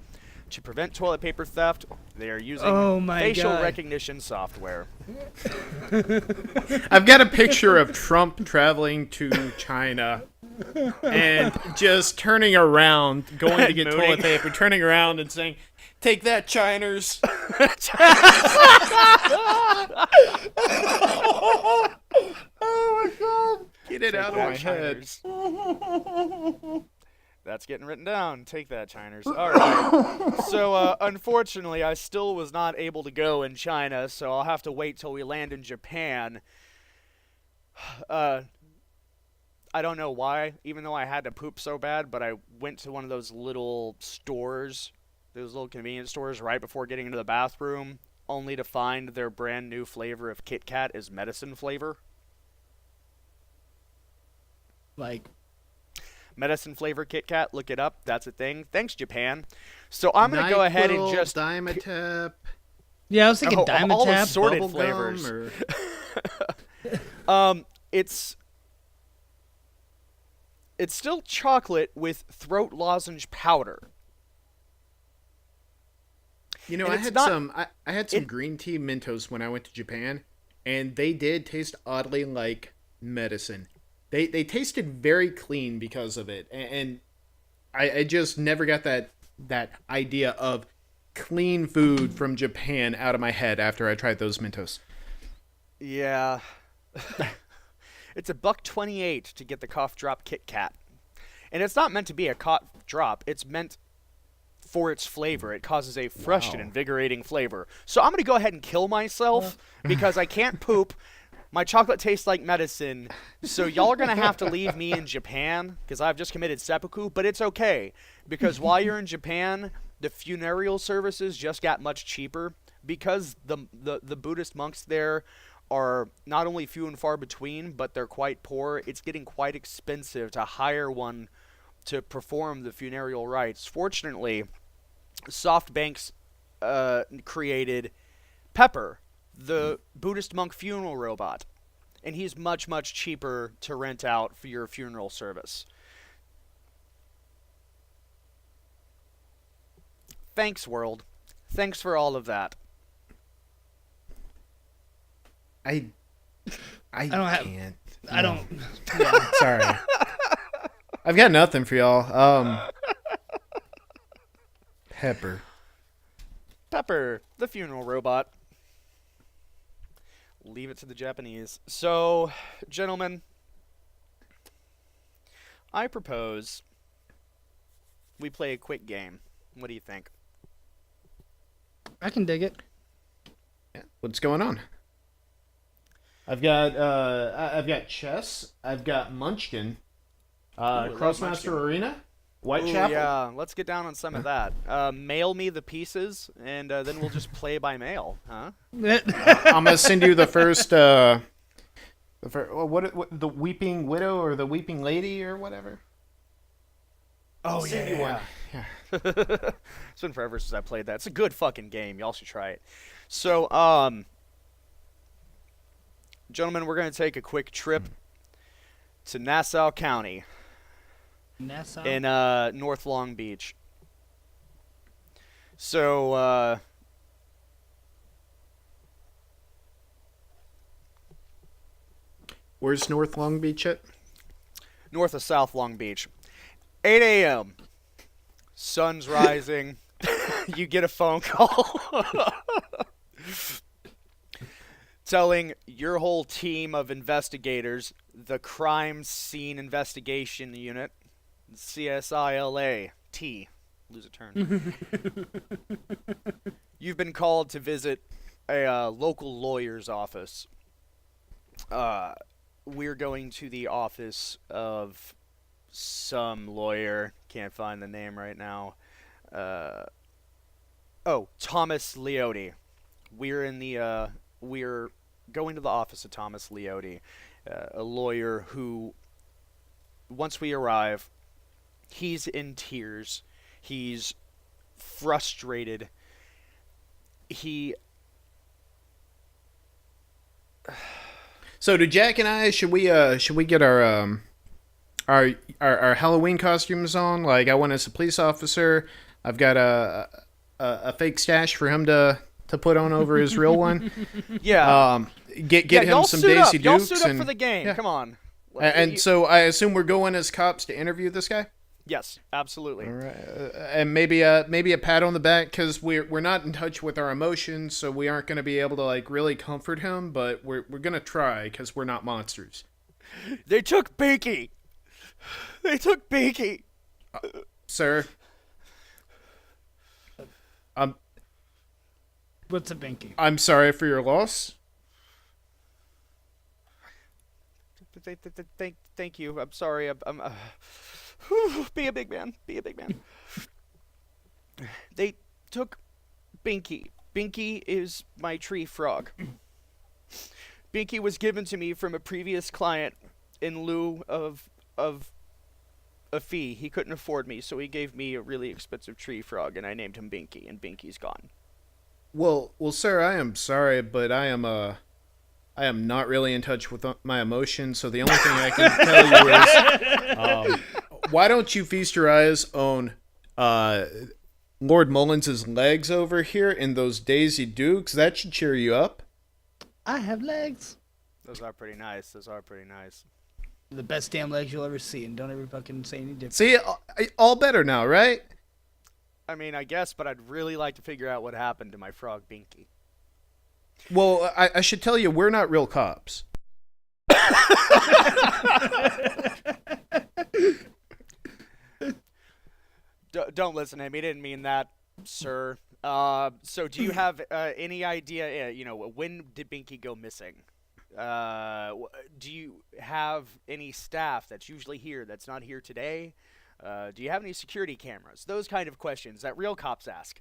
To prevent toilet paper theft, they are using facial recognition software. I've got a picture of Trump traveling to China and just turning around, going to get Mooning. toilet paper, turning around and saying, "Take that, Chiners." Oh my god. Get it out of my head. That's getting written down. Take that, Chiners. All right. So, unfortunately, I still was not able to go in China, so I'll have to wait till we land in Japan. I don't know why, even though I had to poop so bad, but I went to one of those little stores, those little convenience stores right before getting into the bathroom, only to find their brand new flavor of Kit Kat is medicine flavor. Like, Medicine flavor Kit Kat, look it up. That's a thing. Thanks, Japan. So I'm going to go ahead and just... Dimetap, yeah, I was thinking all the Diamond sorted bubblegum, flavors. or... It's still chocolate with throat lozenge powder. You know, And I it's had not- some. I had some green tea Mentos when I went to Japan, and they did taste oddly like medicine. They tasted very clean because of it, and I just never got that idea of clean food from Japan out of my head after I tried those Mentos. Yeah. It's $1.28 to get the cough drop Kit Kat. And it's not meant to be a cough drop. It's meant for its flavor. It causes a fresh and invigorating flavor. So I'm going to go ahead and kill myself because I can't poop. My chocolate tastes like medicine, so y'all are going to have to leave me in Japan because I've just committed seppuku, but it's okay because while you're in Japan, the funereal services just got much cheaper because the Buddhist monks there are not only few and far between, but they're quite poor. It's getting quite expensive to hire one to perform the funereal rites. Fortunately, SoftBanks created Pepper, the Buddhist monk funeral robot, and he's much, much cheaper to rent out for your funeral service. Thanks, world. Thanks for all of that. I I don't have. can't. I don't. Sorry. I've got nothing for y'all. Pepper. Pepper, the funeral robot. Leave it to the Japanese. So, gentlemen, I propose we play a quick game. What do you think? I can dig it. Yeah. What's going on? I've got chess. I've got Munchkin. Crossmaster Munchkin. Arena. Whitechapel. Yeah, let's get down on some of that. Mail me the pieces, and then we'll just play by mail, huh? I'm gonna send you the first. What the Weeping Widow or the Weeping Lady or whatever. Oh, Send you one. Yeah. It's been forever since I played that. It's a good fucking game. Y'all should try it. So, gentlemen, we're going to take a quick trip to Nassau County Nassau. in North Long Beach. So, Where's North Long Beach at? north of South Long Beach. 8 a.m. Sun's rising. You get a phone call telling your whole team of investigators, the Crime Scene Investigation Unit, CSILA-T, lose a turn. You've been called to visit a local lawyer's office. We're going to the office of some lawyer. Can't find the name right now. Thomas Leote. We're going to the office of Thomas Leote, a lawyer who, once we arrive, he's in tears. He's frustrated. So do Jack and I should we get our Halloween costumes on? Like, I went as a police officer. I've got a fake stash for him to put on over his real one. Yeah. Get him y'all some suit up. Daisy Y'all Dukes suit up and for the game. yeah. Come on. And so I assume we're going as cops to interview this guy. Yes, absolutely. All right. And maybe a pat on the back because we're not in touch with our emotions, so we aren't going to be able to like really comfort him. But we're gonna try because we're not monsters. They took Binky. They took Binky. Sir. What's a binky? I'm sorry for your loss. Thank you. I'm sorry. Be a big man. Be a big man. They took Binky. Binky is my tree frog. Binky was given to me from a previous client in lieu of a fee. He couldn't afford me, so he gave me a really expensive tree frog, and I named him Binky, and Binky's gone. Well, sir, I am sorry, but I am not really in touch with my emotions. So the only thing I can tell you is, why don't you feast your eyes on Lord Mullins' legs over here in those Daisy Dukes? That should cheer you up. I have legs. Those are pretty nice. The best damn legs you'll ever see, and don't ever fucking say any different. See, all better now, right? I mean, I guess, but I'd really like to figure out what happened to my frog Binky. Well, I should tell you, we're not real cops. Don't listen to him. He didn't mean that, sir. So do you have any idea? When did Binky go missing? Do you have any staff that's usually here that's not here today? Do you have any security cameras? Those kind of questions that real cops ask.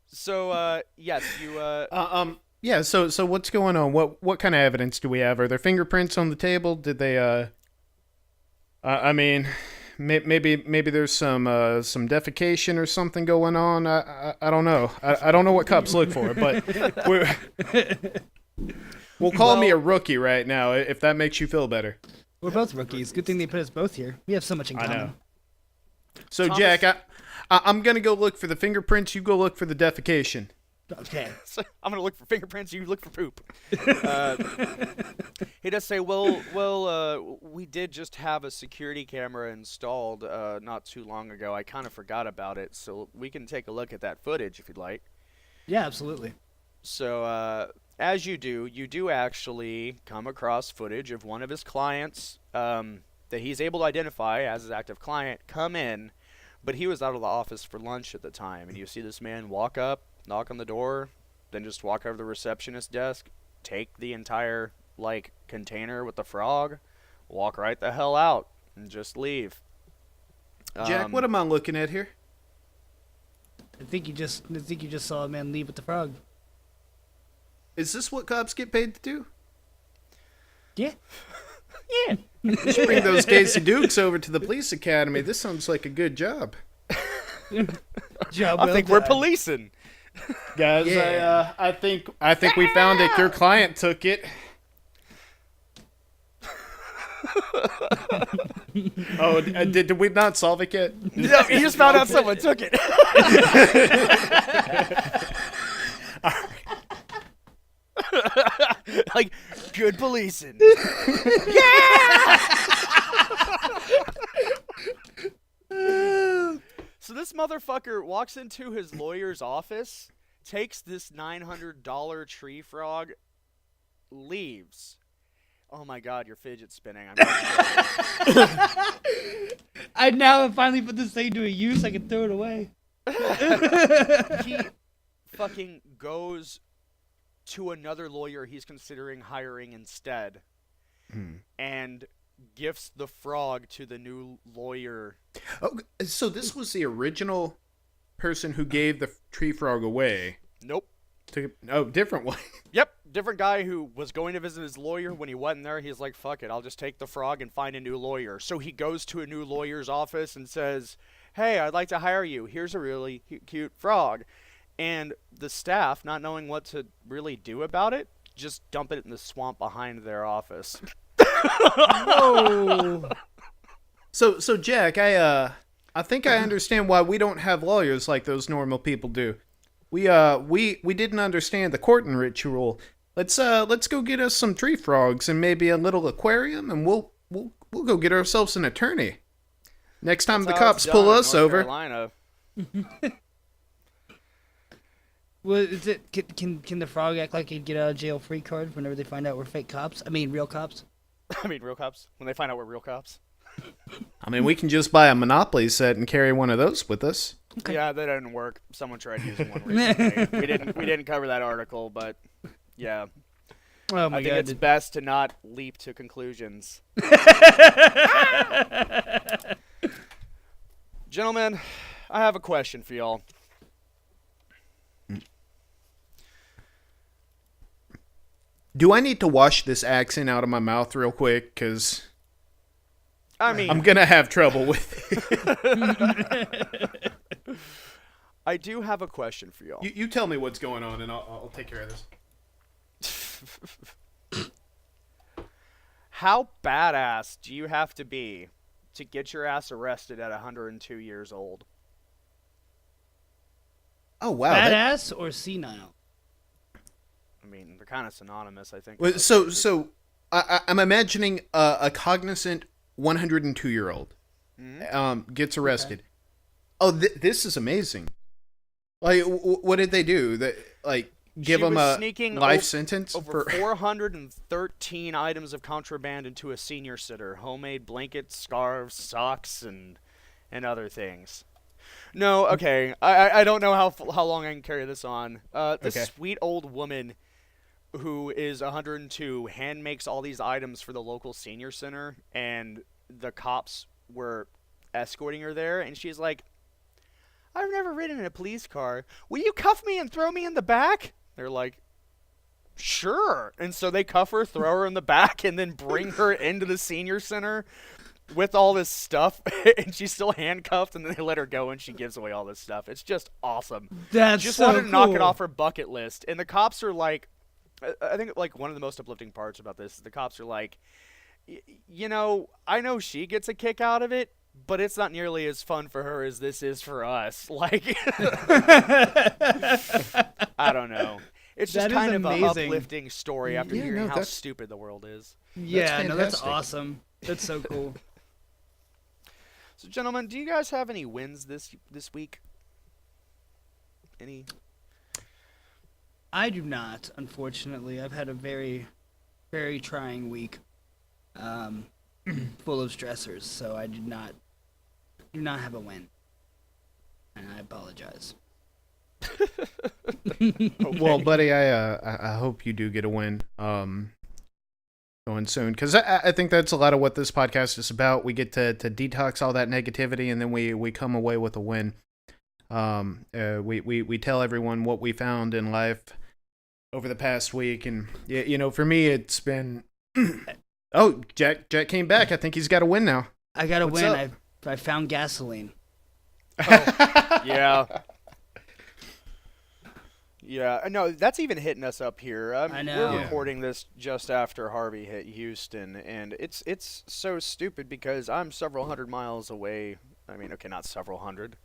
So yes, you. Yeah. So what's going on? What kind of evidence do we have? Are there fingerprints on the table? Did they? I mean, maybe there's some defecation or something going on. I don't know. I don't know what cops look for, but we'll call me a rookie right now if that makes you feel better. We're both rookies. Good thing they put us both here. We have so much in common. I know. So Thomas, Jack, I'm gonna go look for the fingerprints. You go look for the defecation. Okay. So I'm gonna look for fingerprints. You look for poop. He does say, well, we did just have a security camera installed not too long ago. I kind of forgot about it, so we can take a look at that footage if you'd like. Yeah, absolutely. So as you do actually come across footage of one of his clients that he's able to identify as his active client come in, but he was out of the office for lunch at the time, and you see this man walk up, knock on the door, then just walk over to the receptionist's desk, take the entire container with the frog, walk right the hell out, and just leave. Jack, what am I looking at here? I think you just saw a man leave with the frog. Is this what cops get paid to do? Yeah. Yeah. You should bring those Casey Dukes over to the police academy. This sounds like a good job. Job I well think we're done. policing. Guys, Yeah. I think we found it. Your client took it. Oh, did we not solve it yet? No, he just found out someone took it. Good policing. So this motherfucker walks into his lawyer's office, takes this $900 tree frog, leaves. Oh my god, you're fidget spinning. I'm I now have finally put this thing to a use. I can throw it away. He fucking goes to another lawyer he's considering hiring instead and gifts the frog to the new lawyer. Oh, so this was the original person who gave the tree frog away. Nope. Different one. Yep, different guy who was going to visit his lawyer. When he wasn't there, he's like, fuck it, I'll just take the frog and find a new lawyer. So he goes to a new lawyer's office and says, hey, I'd like to hire you. Here's a really cute frog. And the staff, not knowing what to really do about it, just dump it in the swamp behind their office. Whoa. So Jack, I think I understand why we don't have lawyers like those normal people do. We didn't understand the courting ritual. Let's go get us some tree frogs and maybe a little aquarium, and we'll go get ourselves an attorney. Next time That's the how cops it's pull done in us North over. Carolina. Well, is it can the frog act like he'd get out of jail free card whenever they find out we're fake cops? I mean, real cops. I mean, real cops. When they find out we're real cops. I mean, we can just buy a Monopoly set and carry one of those with us. Okay. Yeah, that didn't work. Someone tried using one recently. We didn't cover that article, but yeah. Oh my I think god. it's best to not leap to conclusions. Gentlemen, I have a question for y'all. Do I need to wash this accent out of my mouth real quick? Because I mean, I'm going to have trouble with it. I do have a question for y'all. You tell me what's going on, and I'll take care of this. How badass do you have to be to get your ass arrested at 102 years old? Oh, wow. Badass or senile? I mean, they're kind of synonymous, I think. Well, so I'm imagining a cognizant 102-year-old gets arrested. Okay. Oh, this is amazing. Like, what did they do? give She him was a sneaking life sentence over for 413 items of contraband into a senior sitter: homemade blankets, scarves, socks, and other things. No, okay. I don't know how long I can carry this on. This Okay. sweet old woman who is 102 hand makes all these items for the local senior center, and the cops were escorting her there, and she's like, "I've never ridden in a police car. Will you cuff me and throw me in the back?" They're like, "Sure." And so they cuff her, throw her in the back, and then bring her into the senior center with all this stuff, and she's still handcuffed, and then they let her go, and she gives away all this stuff. It's just awesome. That's Just so wanted to knock it cool. off her bucket list. And the cops are like, I think like one of the most uplifting parts about this is the cops are like, you know, I know she gets a kick out of it, but it's not nearly as fun for her as this is for us. Like, I don't know. It's just That is kind of an amazing. uplifting story after Yeah, hearing no, how that's- stupid the world is. Yeah, no, that's fantastic. awesome. That's so cool. So, gentlemen, do you guys have any wins this week? Any? I do not, unfortunately. I've had a very, very trying week, full of stressors. So I do not have a win, and I apologize. Well, buddy, I hope you do get a win. Going soon, because I think that's a lot of what this podcast is about. We get to detox all that negativity, and then we come away with a win. We tell everyone what we found in life over the past week, and you know, for me, it's been. Oh, Jack came back. I think he's got a win now. I got a What's win. up? I found gasoline. Yeah. Yeah, no, that's even hitting us up here. I know. We're Yeah. recording this just after Harvey hit Houston, and it's so stupid because I'm several hundred miles away. I mean, okay, not several hundred,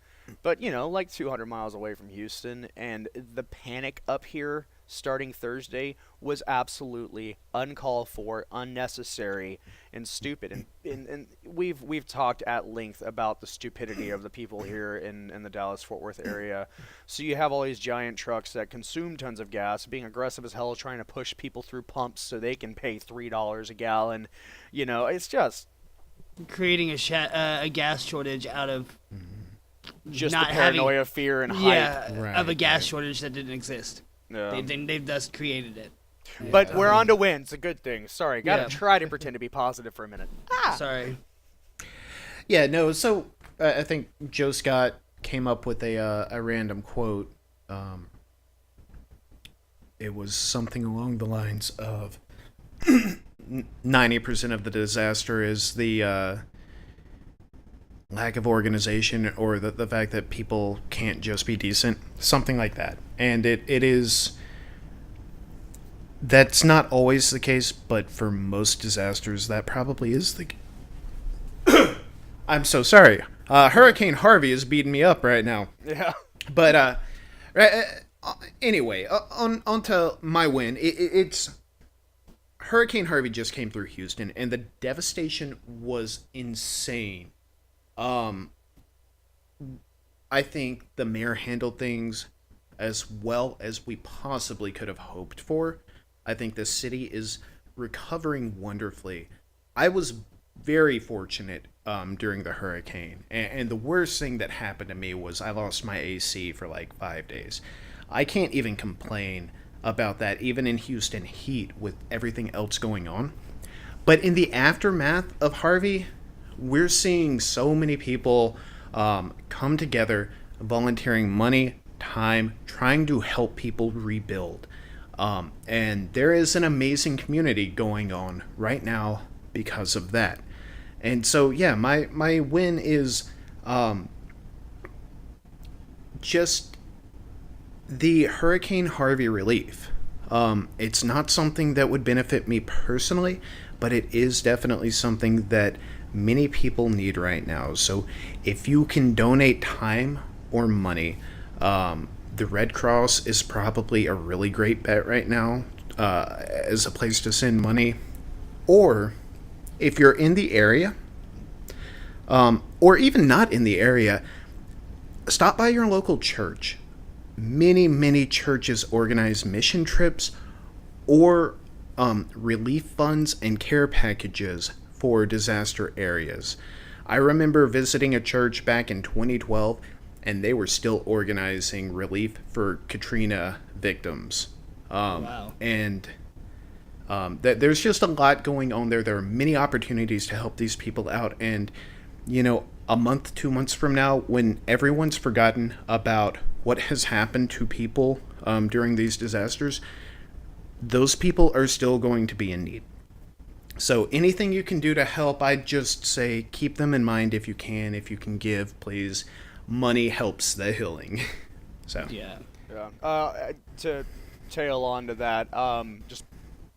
but you know, like 200 miles away from Houston, and the panic up here starting Thursday was absolutely uncalled for, unnecessary, and stupid. And we've talked at length about the stupidity of the people here in the Dallas-Fort Worth area. So you have all these giant trucks that consume tons of gas, being aggressive as hell, trying to push people through pumps so they can pay $3 a gallon. You know, it's just Creating a gas shortage out of just not the paranoia, fear, and hype. of a Right, gas right. shortage that didn't exist. Yeah. They've thus created it. But we're on to win. It's a good thing. Sorry, gotta Yeah. try to pretend to be positive for a minute. Sorry. Yeah, no. So I think Joe Scott came up with a random quote. It was something along the lines of 90% of the disaster is the lack of organization, or the fact that people can't just be decent, something like that. And it is. That's not always the case, but for most disasters, that probably is the. I'm so sorry. Hurricane Harvey is beating me up right now. Yeah. But anyway, on to my win. It's Hurricane Harvey just came through Houston, and the devastation was insane. I think the mayor handled things as well as we possibly could have hoped for. I think the city is recovering wonderfully. I was very fortunate during the hurricane, and the worst thing that happened to me was I lost my AC for like 5 days. I can't even complain about that, even in Houston heat with everything else going on. But in the aftermath of Harvey, we're seeing so many people come together, volunteering money, time, trying to help people rebuild. And there is an amazing community going on right now because of that. And so, yeah, my win is just the Hurricane Harvey relief. It's not something that would benefit me personally, but it is definitely something that many people need right now. So if you can donate time or money, the Red Cross is probably a really great bet right now as a place to send money. Or if you're in the area, or even not in the area, stop by your local church. many churches organize mission trips or relief funds and care packages for disaster areas. I remember visiting a church back in 2012, and they were still organizing relief for Katrina victims. Wow. And there's just a lot going on there. There are many opportunities to help these people out. And, a month, 2 months from now, when everyone's forgotten about what has happened to people during these disasters, those people are still going to be in need. So anything you can do to help, I'd just say keep them in mind if you can. If you can give, please. Money helps the healing. So Yeah. Yeah. To tail on to that, just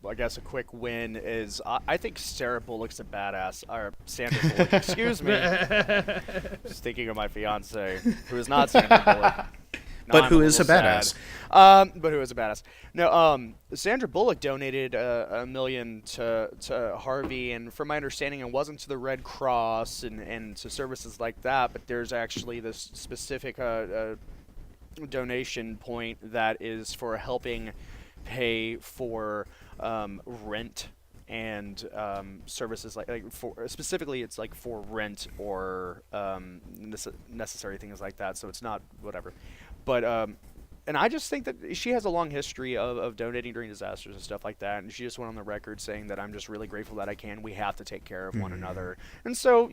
I guess a quick win is I think Sarah Bullock's a badass. Or Sandra Bullock, excuse me. Just thinking of my fiance, who is not Sandra Bullock. But who is a badass. But who is a badass. No, Sandra Bullock donated $1 million to Harvey, and from my understanding, it wasn't to the Red Cross and to services like that, but there's actually this specific donation point that is for helping pay for rent and services like for specifically it's like for rent or necessary things like that, so it's not whatever. But and I just think that she has a long history of donating during disasters and stuff like that, and she just went on the record saying that I'm just really grateful that I can. We have to take care of one another. And so,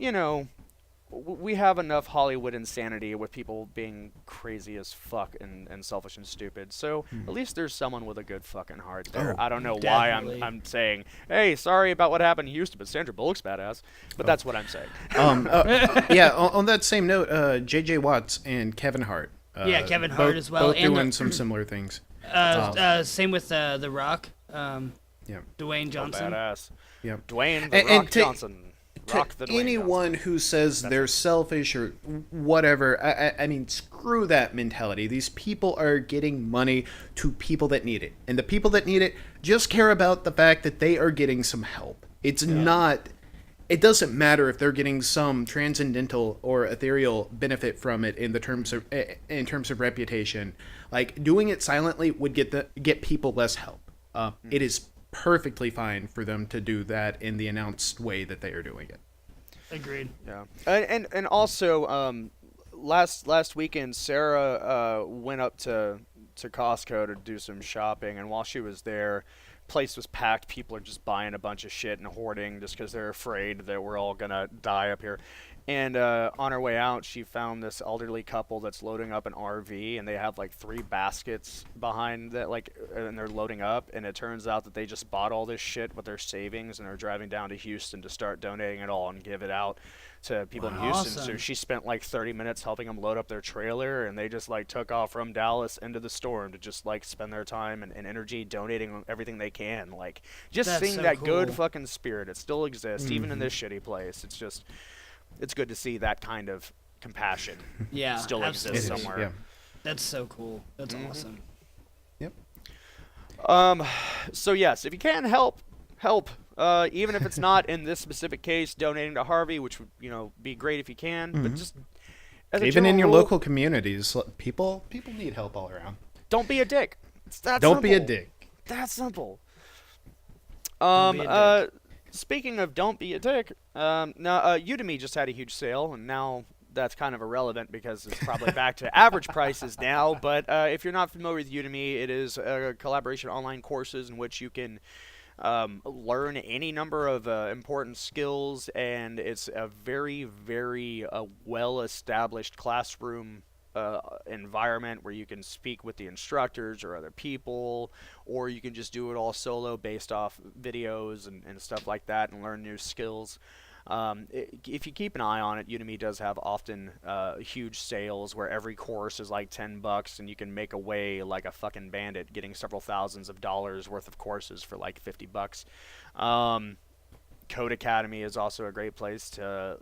we have enough Hollywood insanity with people being crazy as fuck and selfish and stupid. So at least there's someone with a good fucking heart there. I don't know why I'm saying, hey, sorry about what happened in Houston, but Sandra Bullock's badass. But that's what I'm saying. Yeah, on that same note, J.J. Watts and Kevin Hart. Yeah, Kevin Hart as well. Both And doing some similar things. same with The Rock. Yeah. Dwayne Johnson. Badass. Yep. Dwayne The Rock Johnson. Rock the Dwayne anyone Johnson. who says they're selfish or whatever, I mean, screw that mentality. These people are getting money to people that need it. And the people that need it just care about the fact that they are getting some help. It's not... It doesn't matter if they're getting some transcendental or ethereal benefit from it in terms of reputation. Like, doing it silently would get people less help. It is perfectly fine for them to do that in the announced way that they are doing it. Agreed. Yeah, and also last weekend Sarah went up to Costco to do some shopping, and while she was there, place was packed. People are just buying a bunch of shit and hoarding just because they're afraid that we're all gonna die up here. And on her way out, she found this elderly couple that's loading up an RV, and they have like 3 baskets behind that, and they're loading up. And it turns out that they just bought all this shit with their savings, and are driving down to Houston to start donating it all and give it out to people in Houston. So Awesome. she spent like 30 minutes helping them load up their trailer, and they just like took off from Dallas into the storm to just like spend their time and energy donating everything they can. Like, just That's seeing so that good cool. fucking spirit. It still exists, even in this shitty place. It's good to see that kind of compassion Yeah, still absolutely. exists somewhere. Yeah. That's so cool. That's awesome. Yep. So yes, if you can help. Even if it's not in this specific case, donating to Harvey, which would be great if you can. But just as a Even in general your rule, local communities, people need help all around. don't be a dick. It's that Don't simple. be a dick. That simple. be a dick. Speaking of don't be a dick, now Udemy just had a huge sale, and now that's kind of irrelevant because it's probably back to average prices now. But if you're not familiar with Udemy, it is a collaboration online courses in which you can learn any number of important skills, and it's a very, very well-established classroom environment where you can speak with the instructors or other people, or you can just do it all solo based off videos and stuff like that and learn new skills. If you keep an eye on it, Udemy does have often huge sales where every course is like $10 and you can make away like a fucking bandit getting several thousands of dollars worth of courses for like $50. Code Academy is also a great place to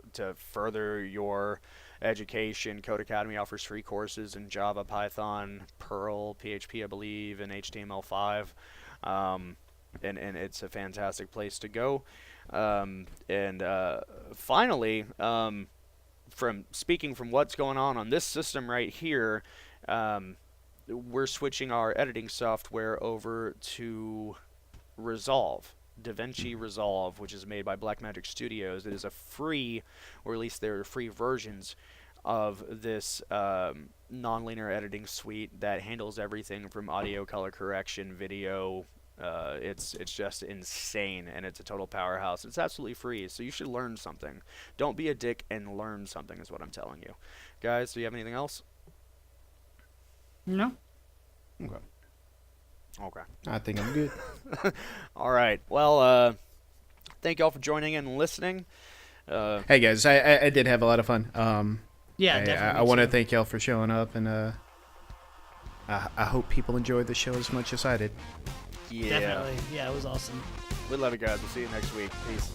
further your education. Code Academy offers free courses in Java, Python, Perl, PHP, I believe, and HTML5. And it's a fantastic place to go. Finally, from what's going on this system right here, we're switching our editing software over to Resolve. DaVinci Resolve, which is made by Blackmagic Studios. It is a free, or at least there are free versions of this non-linear editing suite that handles everything from audio, color correction, video. It's just insane, and it's a total powerhouse. It's absolutely free, so you should learn something. Don't be a dick and learn something is what I'm telling you. Guys, do you have anything else? No. Okay. Okay. I think I'm good. All right. Well, thank y'all for joining in and listening. Hey guys, I did have a lot of fun. Yeah, definitely. I want to thank y'all for showing up, and I hope people enjoyed the show as much as I did. Yeah. Definitely. Yeah, it was awesome. We love you guys. We'll see you next week. Peace.